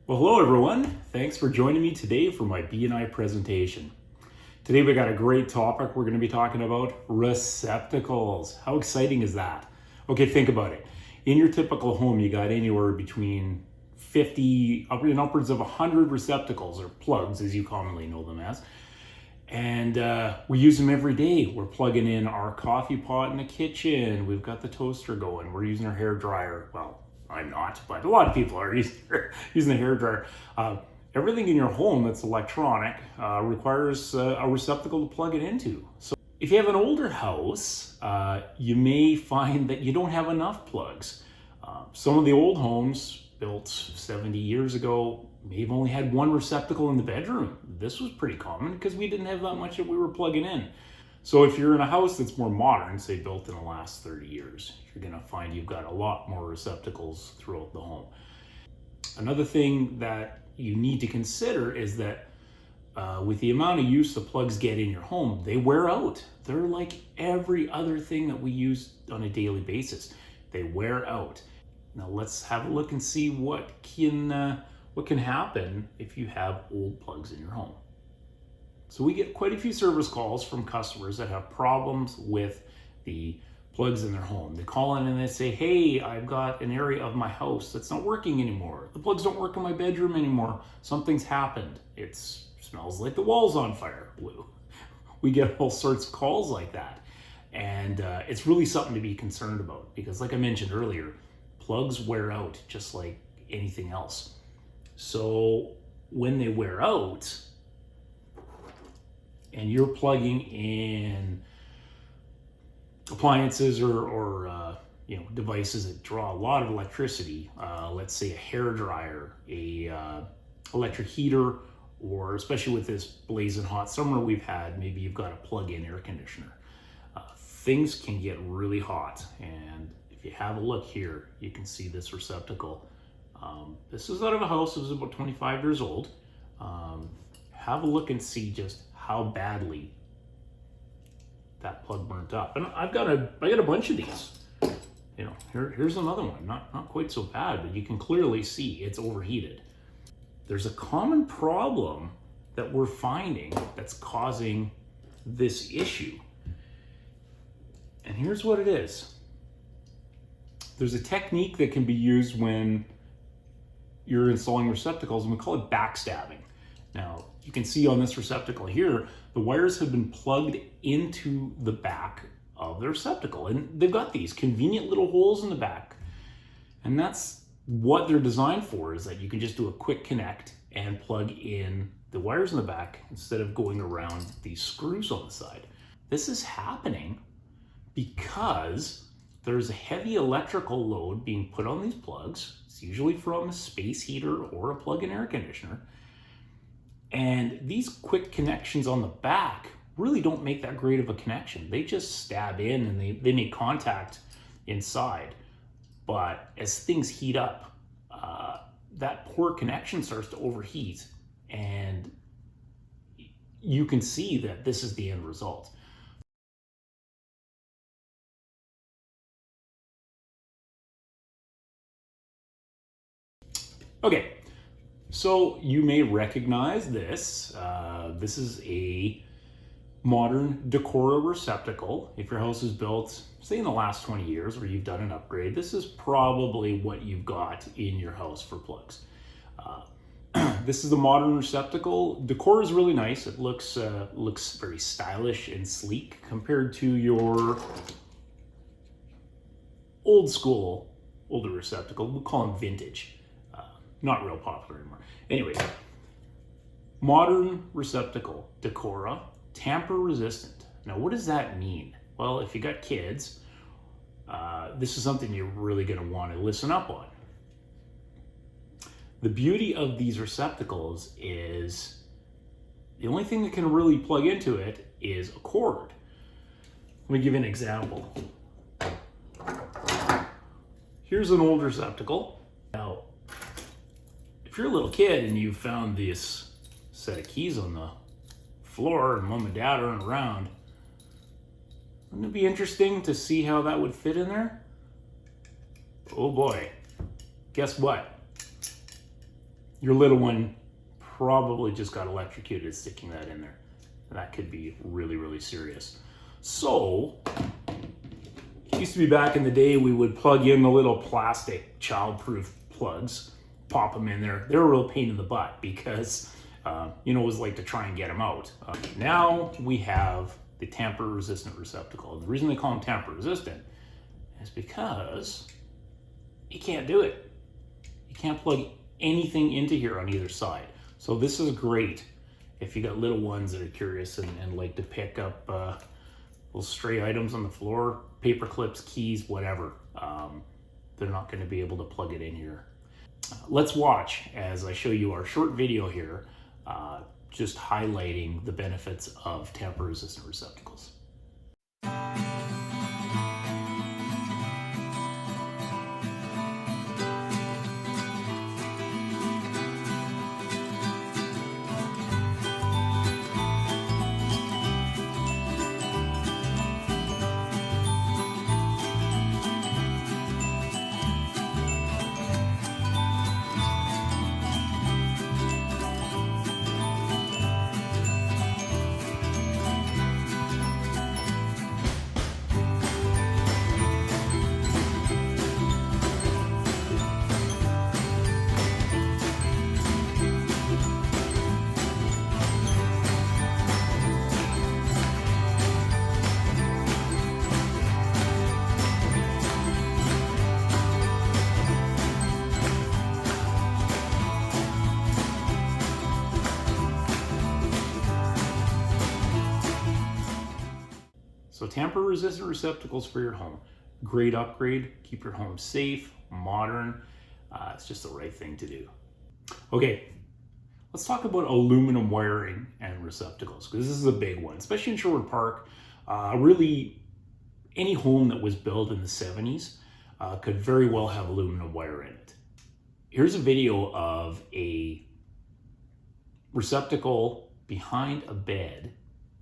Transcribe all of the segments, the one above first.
Well, hello everyone. Thanks for joining me today for my B&I presentation. Today we got a great topic. We're going to be talking about receptacles. How exciting is that? Okay, think about it. In your typical home, you got anywhere between 50 and upwards of 100 receptacles, or plugs as you commonly know them as. And we use them every day. We're plugging in our coffee pot in the kitchen. We've got the toaster going. We're using our hair dryer. Well, I'm not, but a lot of people are using the hair dryer. Everything in your home that's electronic requires a receptacle to plug it into. So if you have an older house, you may find that you don't have enough plugs. Some of the old homes built 70 years ago may have only had one receptacle in the bedroom. This was pretty common because we didn't have that much that we were plugging in. So if you're in a house that's more modern, say built in the last 30 years, you're gonna find you've got a lot more receptacles throughout the home. Another thing that you need to consider is that with the amount of use the plugs get in your home, they wear out. They're like every other thing that we use on a daily basis. They wear out. Now let's have a look and see what can happen if you have old plugs in your home. So we get quite a few service calls from customers that have problems with the plugs in their home. They call in and they say, hey, I've got an area of my house that's not working anymore. The plugs don't work in my bedroom anymore. Something's happened. It smells like the wall's on fire. We get all sorts of calls like that. And it's really something to be concerned about because like I mentioned earlier, plugs wear out just like anything else. So when they wear out, and you're plugging in appliances or devices that draw a lot of electricity, let's say a hair dryer, a electric heater, or especially with this blazing hot summer we've had, maybe you've got a plug-in air conditioner. Things can get really hot, and if you have a look here, you can see this receptacle. This is out of a house that was about 25 years old. Have a look and see just how badly that plug burnt up. And I got a bunch of these. Here's another one. Not quite so bad, but you can clearly see it's overheated. There's a common problem that we're finding that's causing this issue. And here's what it is. There's a technique that can be used when you're installing receptacles, and we call it backstabbing. Now, you can see on this receptacle here, the wires have been plugged into the back of the receptacle, and they've got these convenient little holes in the back. And that's what they're designed for, is that you can just do a quick connect and plug in the wires in the back instead of going around these screws on the side. This is happening because there's a heavy electrical load being put on these plugs. It's usually from a space heater or a plug-in air conditioner. And these quick connections on the back really don't make that great of a connection. They just stab in and they make contact inside. But as things heat up, that poor connection starts to overheat, and you can see that this is the end result. Okay. So you may recognize this. This is a modern decora receptacle. If your house is built, say in the last 20 years, or you've done an upgrade, this is probably what you've got in your house for plugs. This is the modern receptacle. Decor is really nice. It looks very stylish and sleek compared to your older receptacle. We'll call them vintage. Not real popular anymore. Anyways, modern receptacle, decora, tamper resistant. Now, what does that mean? Well, if you got kids, this is something you're really going to want to listen up on. The beauty of these receptacles is the only thing that can really plug into it is a cord. Let me give you an example. Here's an old receptacle. Now, if you're a little kid and you found this set of keys on the floor and mom and dad aren't around, wouldn't it be interesting to see how that would fit in there? Oh boy, guess what? your little one probably just got electrocuted sticking that in there. That could be really, really serious. So, it used to be back in the day, we would plug in the little plastic child-proof plugs, pop them in there. They're a real pain in the butt because, it was like to try and get them out. Now we have the tamper-resistant receptacle. The reason they call them tamper-resistant is because you can't do it. You can't plug anything into here on either side. So this is great if you got little ones that are curious and like to pick up little stray items on the floor, paper clips, keys, whatever. They're not going to be able to plug it in here. Let's watch as I show you our short video here, just highlighting the benefits of tamper-resistant receptacles. So tamper-resistant receptacles for your home. Great upgrade, keep your home safe, modern. It's just the right thing to do. Okay, let's talk about aluminum wiring and receptacles, because this is a big one, especially in Sherwood Park. Really, any home that was built in the 70s could very well have aluminum wire in it. Here's a video of a receptacle behind a bed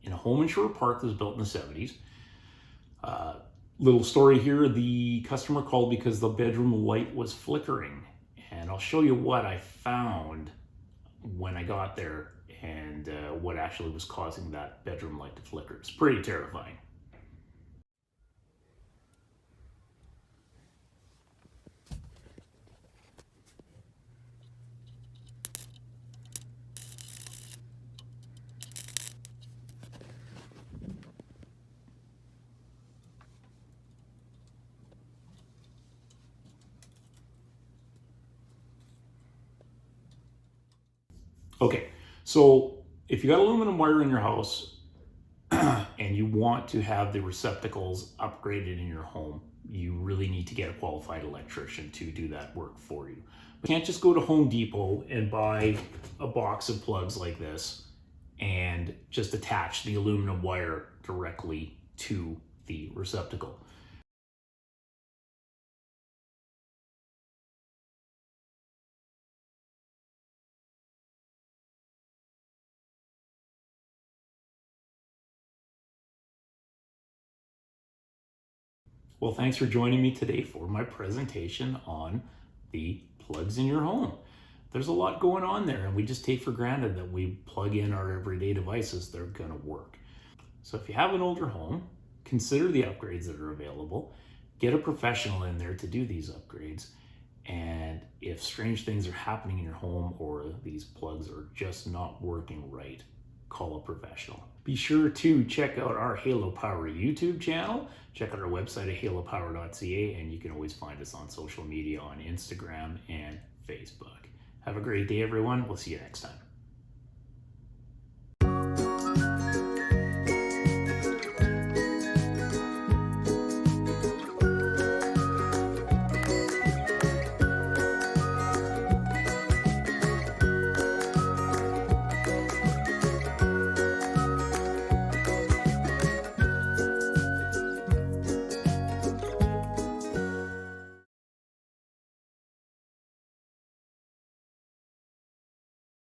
in a home in Sherwood Park that was built in the 70s. Little story here, the customer called because the bedroom light was flickering. And I'll show you what I found when I got there and what actually was causing that bedroom light to flicker. It's pretty terrifying. Okay, so if you got aluminum wire in your house and you want to have the receptacles upgraded in your home, you really need to get a qualified electrician to do that work for you. You can't just go to Home Depot and buy a box of plugs like this and just attach the aluminum wire directly to the receptacle. Well, thanks for joining me today for my presentation on the plugs in your home. There's a lot going on there, and we just take for granted that we plug in our everyday devices, they're gonna work. So if you have an older home, consider the upgrades that are available. Get a professional in there to do these upgrades. And if strange things are happening in your home or these plugs are just not working right, call a professional. Be sure to check out our Halo Power YouTube channel. Check out our website at halopower.ca, and you can always find us on social media on Instagram and Facebook. Have a great day, everyone. We'll see you next time.